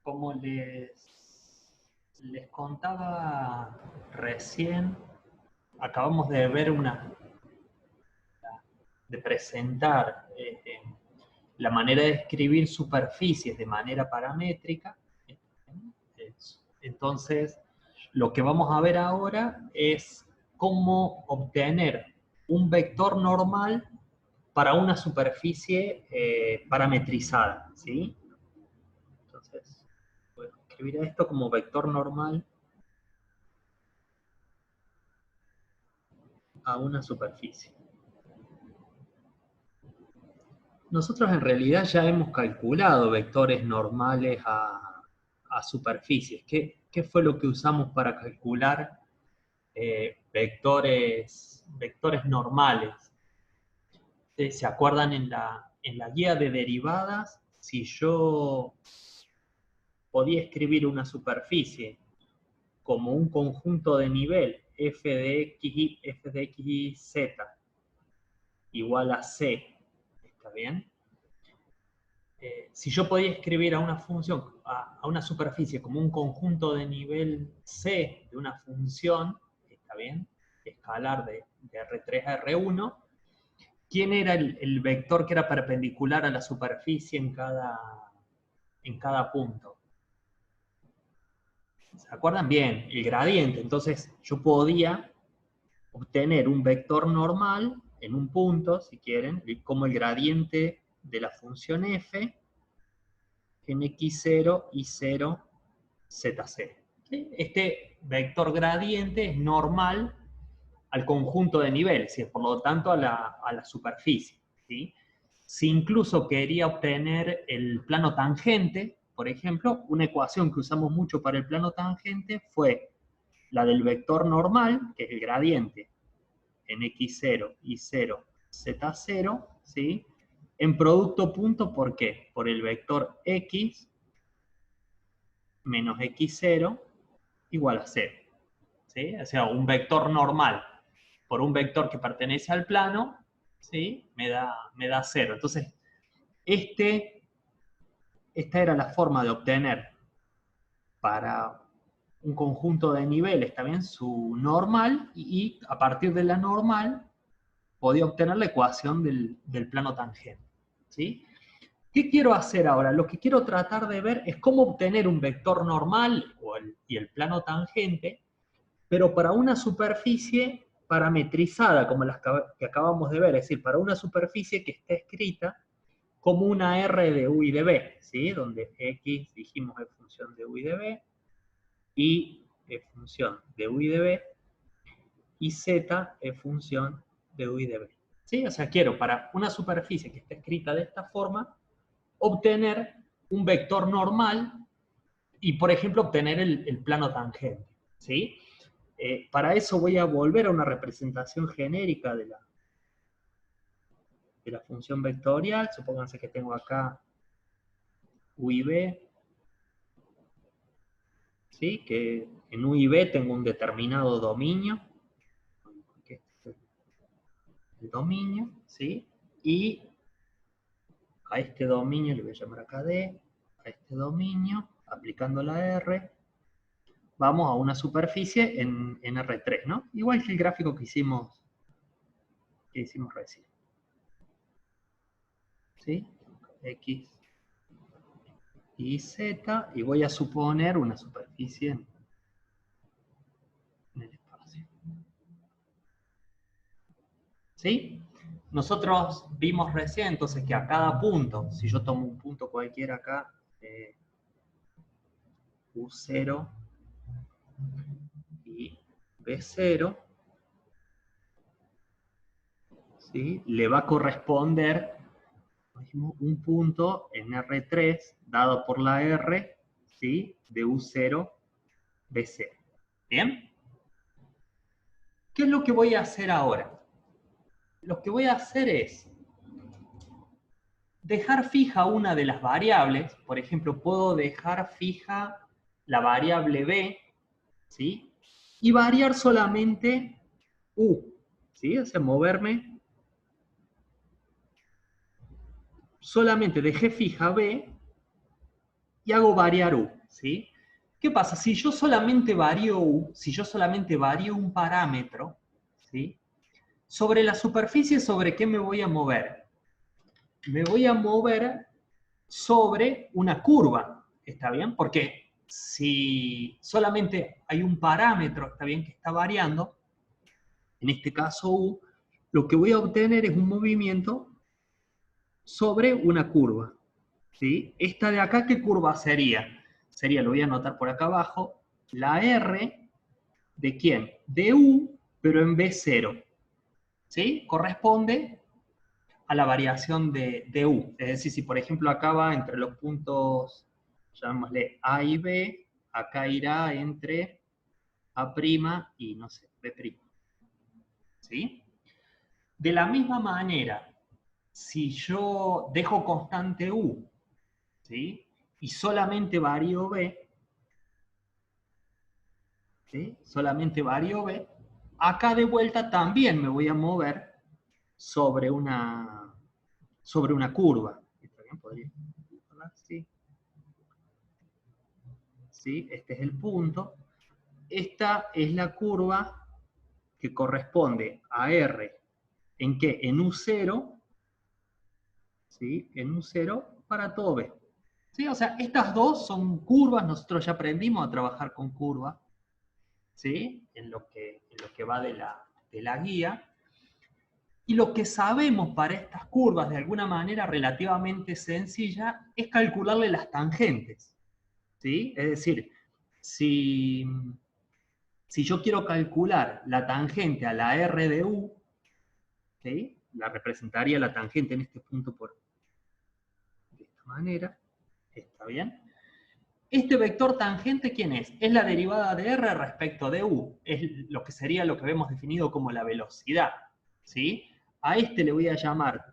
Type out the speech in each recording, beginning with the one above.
Como les contaba recién, acabamos de ver de presentar la manera de escribir superficies de manera paramétrica. Entonces, lo que vamos a ver ahora es cómo obtener un vector normal para una superficie parametrizada, ¿sí? Entonces, voy a escribir esto como vector normal a una superficie. Nosotros en realidad ya hemos calculado vectores normales a superficies. ¿Qué fue lo que usamos para calcular vectores normales? ¿Se acuerdan en la guía de derivadas? Si yo podía escribir una superficie como un conjunto de nivel f de x y z igual a c, ¿está bien? Si yo podía escribir a una función, a una superficie como un conjunto de nivel c de una función, ¿está bien? Escalar de R3 a R1, ¿quién era el vector que era perpendicular a la superficie en cada punto? ¿Se acuerdan? Bien, el gradiente. Entonces yo podía obtener un vector normal en un punto, si quieren, como el gradiente de la función f en x0 y 0 z0. ¿Sí? Este vector gradiente es normal al conjunto de niveles, y por lo tanto a la superficie. ¿Sí? Si incluso quería obtener el plano tangente, por ejemplo, una ecuación que usamos mucho para el plano tangente fue la del vector normal, que es el gradiente en x0 y 0 z0, ¿sí? En producto punto, ¿por qué? Por el vector x menos x0 igual a 0. ¿Sí? O sea, un vector normal por un vector que pertenece al plano, ¿sí? me da 0. Entonces, esta era la forma de obtener para un conjunto de niveles también su normal, y a partir de la normal podía obtener la ecuación del plano tangente. ¿Sí? ¿Qué quiero hacer ahora? Lo que quiero tratar de ver es cómo obtener un vector normal y el plano tangente, pero para una superficie parametrizada, como las que acabamos de ver, es decir, para una superficie que está escrita como una R de U y de B, ¿sí? Donde X, dijimos, es función de U y de B, Y es función de U y de B, y Z es función de U y de B. ¿Sí? O sea, quiero para una superficie que está escrita de esta forma, obtener un vector normal y, por ejemplo, obtener el plano tangente. ¿Sí? Para eso voy a volver a una representación genérica de la función vectorial. Supónganse que tengo acá U y B, ¿sí? Que en U y B tengo un determinado dominio, que este es el dominio, ¿sí? Y a este dominio le voy a llamar acá D, a este dominio, aplicando la R, vamos a una superficie en R3, ¿no? Igual que el gráfico que hicimos recién. ¿Sí? X y Z, y voy a suponer una superficie en el espacio. ¿Sí? Nosotros vimos recién entonces que a cada punto, si yo tomo un punto cualquiera acá, U0 y B0, ¿sí? Le va a corresponder un punto en R3 dado por la R, ¿sí? De U0, B0. ¿Bien? ¿Qué es lo que voy a hacer ahora? Lo que voy a hacer es dejar fija una de las variables. Por ejemplo, puedo dejar fija la variable B, ¿sí? Y variar solamente U, ¿sí? O sea, moverme. Solamente dejé fija B y hago variar U, ¿sí? ¿Qué pasa? Si yo solamente varío U, si yo solamente varío un parámetro, ¿sí? Sobre la superficie, ¿sobre qué me voy a mover? Me voy a mover sobre una curva, ¿está bien? Porque si solamente hay un parámetro, ¿está bien?, que está variando, en este caso U, lo que voy a obtener es un movimiento sobre una curva, ¿sí? Esta de acá, ¿qué curva sería? Sería, lo voy a anotar por acá abajo, la R de ¿quién? De U, pero en B0, ¿sí? Corresponde a la variación de U. Es decir, si por ejemplo acá va entre los puntos, llamémosle A y B, acá irá entre A' y, no sé, B'. ¿Sí? De la misma manera, si yo dejo constante U, ¿sí?, y solamente varío B, ¿sí?, solamente varío B, acá de vuelta también me voy a mover sobre una curva. ¿Está bien? Podría ponerla así. ¿Sí? Este es el punto. Esta es la curva que corresponde a R. ¿En qué? En U0, ¿sí?, en U0 para todo B. ¿Sí? O sea, estas dos son curvas, nosotros ya aprendimos a trabajar con curvas, ¿sí?, en lo que va de la guía. Y lo que sabemos para estas curvas, de alguna manera relativamente sencilla, es calcularle las tangentes, ¿sí? Es decir, si yo quiero calcular la tangente a la R de U, ¿sí?, la representaría la tangente en este punto de esta manera, ¿está bien? Este vector tangente, ¿quién es? Es la derivada de R respecto de U. Es lo que sería lo que vemos definido como la velocidad, ¿sí? A este le voy a llamar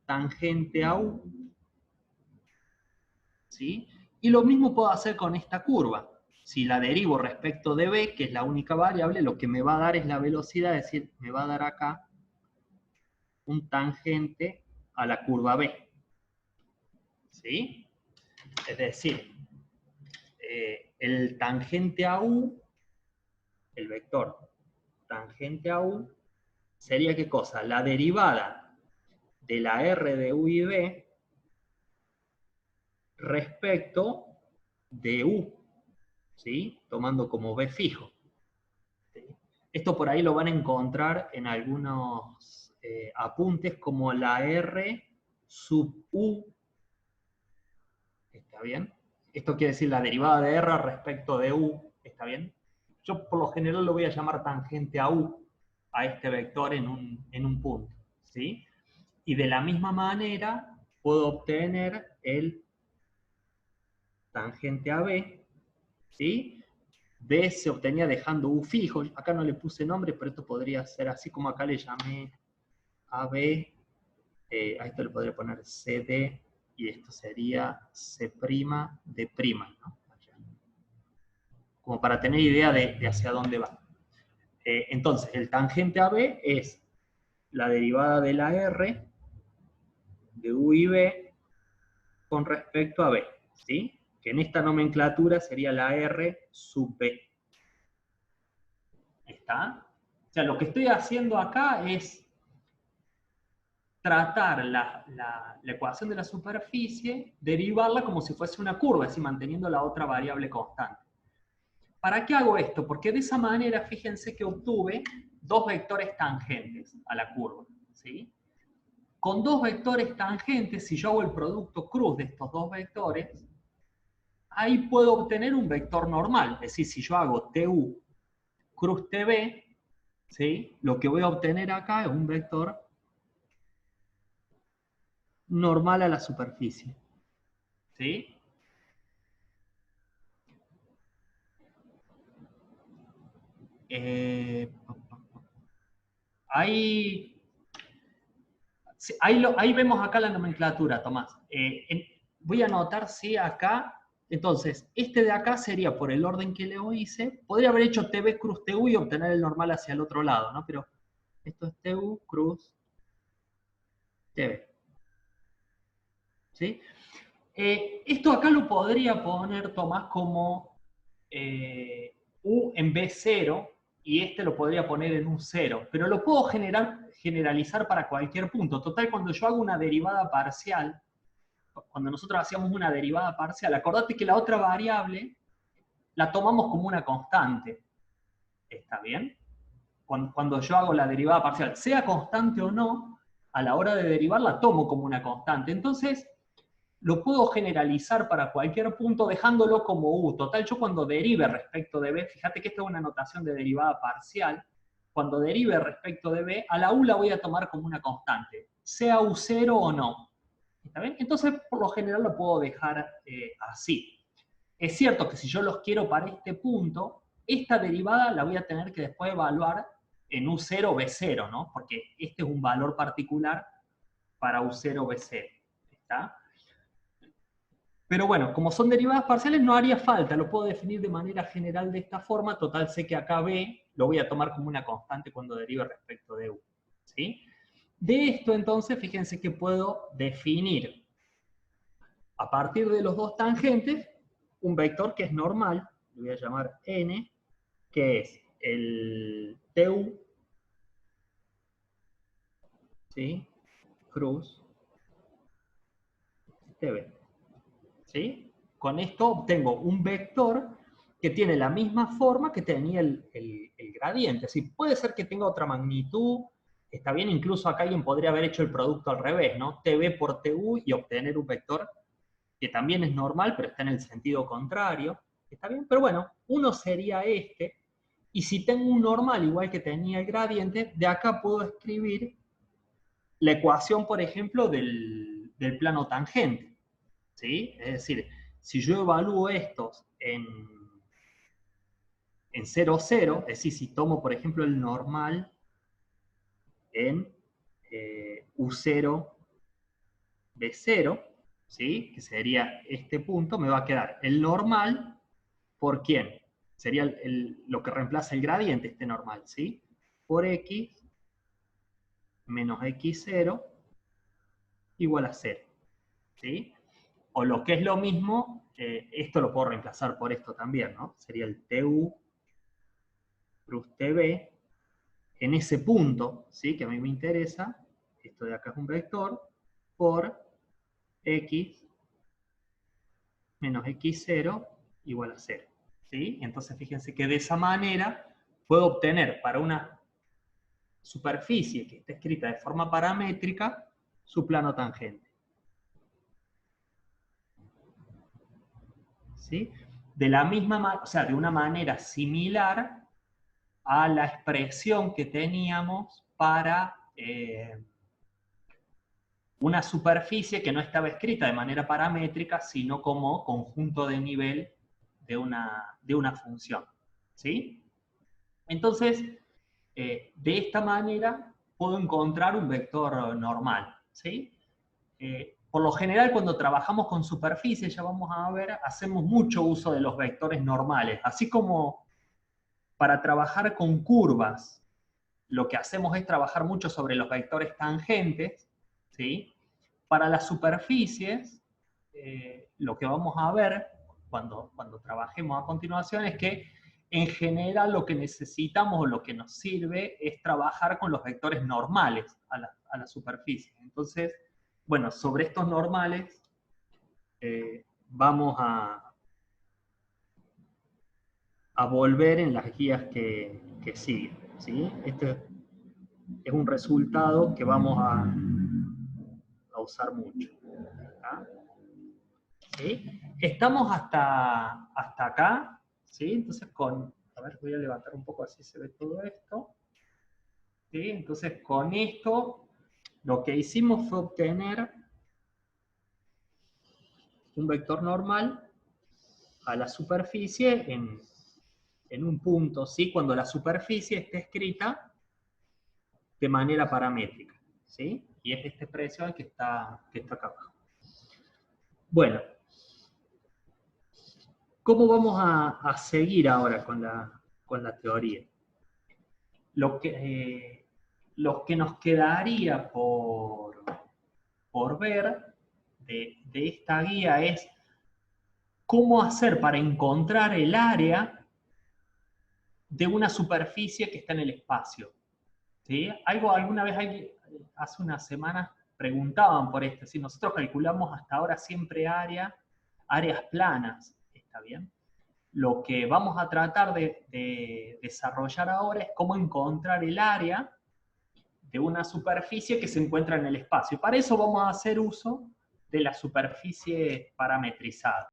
tangente a U, ¿sí? Y lo mismo puedo hacer con esta curva. Si la derivo respecto de B, que es la única variable, lo que me va a dar es la velocidad, es decir, me va a dar acá un tangente a la curva B, ¿sí? Es decir, el tangente a U, el vector tangente a U, sería ¿qué cosa? La derivada de la R de U y B respecto de U, ¿sí?, tomando como B fijo. ¿Sí? Esto por ahí lo van a encontrar en algunos apuntes como la R sub U, ¿está bien? Esto quiere decir la derivada de R respecto de U, ¿está bien? Yo por lo general lo voy a llamar tangente a U, a este vector en un punto, ¿sí? Y de la misma manera puedo obtener el tangente a B, ¿sí? B se obtenía dejando U fijo, acá no le puse nombre, pero esto podría ser así como acá le llamé AB, a esto le podría poner CD, y esto sería C' D', ¿no? Como para tener idea de hacia dónde va. Entonces, el tangente a B es la derivada de la R de U y B con respecto a B, ¿sí? Que en esta nomenclatura sería la R sub B. ¿Está? O sea, lo que estoy haciendo acá es tratar la ecuación de la superficie, derivarla como si fuese una curva, es decir, manteniendo la otra variable constante. ¿Para qué hago esto? Porque de esa manera, fíjense que obtuve dos vectores tangentes a la curva, ¿sí? Con dos vectores tangentes, si yo hago el producto cruz de estos dos vectores, ahí puedo obtener un vector normal. Es decir, si yo hago TU cruz TB, ¿sí?, lo que voy a obtener acá es un vector normal a la superficie, ¿sí? Ahí, ahí vemos acá la nomenclatura, Tomás. Voy a anotar, sí, acá. Entonces, este de acá sería, por el orden que le hice, podría haber hecho TB cruz TU y obtener el normal hacia el otro lado, ¿no? Pero esto es TU cruz TB. ¿Sí? Esto acá lo podría poner, Tomás, como U en B0, y este lo podría poner en U0, pero lo puedo generalizar para cualquier punto. Total, cuando yo hago una derivada parcial, cuando nosotros hacíamos una derivada parcial, acordate que la otra variable la tomamos como una constante. ¿Está bien? Cuando yo hago la derivada parcial, sea constante o no, a la hora de derivar la tomo como una constante. Entonces, lo puedo generalizar para cualquier punto dejándolo como U. Total, yo cuando derive respecto de B, fíjate que esta es una notación de derivada parcial, cuando derive respecto de B, a la U la voy a tomar como una constante, sea U0 o no. ¿Está bien? Entonces, por lo general lo puedo dejar así. Es cierto que si yo los quiero para este punto, esta derivada la voy a tener que después evaluar en U0 o B0, ¿no? Porque este es un valor particular para U0 o B0. ¿Está? Pero bueno, como son derivadas parciales no haría falta, lo puedo definir de manera general de esta forma, total sé que acá B lo voy a tomar como una constante cuando derive respecto de U. ¿Sí? De esto entonces, fíjense que puedo definir a partir de los dos tangentes un vector que es normal, lo voy a llamar N, que es el TU, ¿sí? Cruz TB. ¿Sí? Con esto obtengo un vector que tiene la misma forma que tenía el gradiente. ¿Sí? Puede ser que tenga otra magnitud, está bien, incluso acá alguien podría haber hecho el producto al revés, ¿no? TB por TU y obtener un vector que también es normal, pero está en el sentido contrario. Está bien, pero bueno, uno sería este, y si tengo un normal igual que tenía el gradiente, de acá puedo escribir la ecuación, por ejemplo, del plano tangente. ¿Sí? Es decir, si yo evalúo estos en 0, 0, es decir, si tomo, por ejemplo, el normal en U0, B0, ¿sí? Que sería este punto, me va a quedar el normal por quién? Sería lo que reemplaza el gradiente, este normal, ¿sí? Por X menos X0 igual a 0, ¿sí? O lo que es lo mismo, esto lo puedo reemplazar por esto también, ¿no? Sería el TU plus TB en ese punto, ¿sí? Que a mí me interesa, esto de acá es un vector, por X menos X0 igual a 0, ¿sí? Entonces fíjense que de esa manera puedo obtener para una superficie que está escrita de forma paramétrica su plano tangente. ¿Sí? De la misma, o sea, de una manera similar a la expresión que teníamos para una superficie que no estaba escrita de manera paramétrica, sino como conjunto de nivel de una función. ¿Sí? Entonces, de esta manera puedo encontrar un vector normal. ¿Sí? Por lo general, cuando trabajamos con superficies, ya vamos a ver, hacemos mucho uso de los vectores normales. Así como para trabajar con curvas, lo que hacemos es trabajar mucho sobre los vectores tangentes, ¿sí? Para las superficies, lo que vamos a ver cuando trabajemos a continuación es que en general lo que necesitamos o lo que nos sirve es trabajar con los vectores normales a la superficie. Entonces, bueno, sobre estos normales vamos a volver en las guías que siguen. ¿Sí? Este es un resultado que vamos a usar mucho. ¿Está? ¿Sí? Estamos hasta acá, ¿sí? Entonces a ver, voy a levantar un poco así se ve todo esto. ¿Sí? Entonces con esto lo que hicimos fue obtener un vector normal a la superficie en un punto, ¿sí? Cuando la superficie esté escrita de manera paramétrica, ¿sí? Y es esta expresión que está acá abajo. Bueno, ¿cómo vamos a seguir ahora con la teoría? Lo que nos quedaría por ver de esta guía es cómo hacer para encontrar el área de una superficie que está en el espacio. ¿Sí? Alguna vez hace unas semanas preguntaban por esto, si nosotros calculamos hasta ahora siempre áreas planas, ¿está bien? Lo que vamos a tratar de desarrollar ahora es cómo encontrar el área de una superficie que se encuentra en el espacio. Para eso vamos a hacer uso de la superficie parametrizada.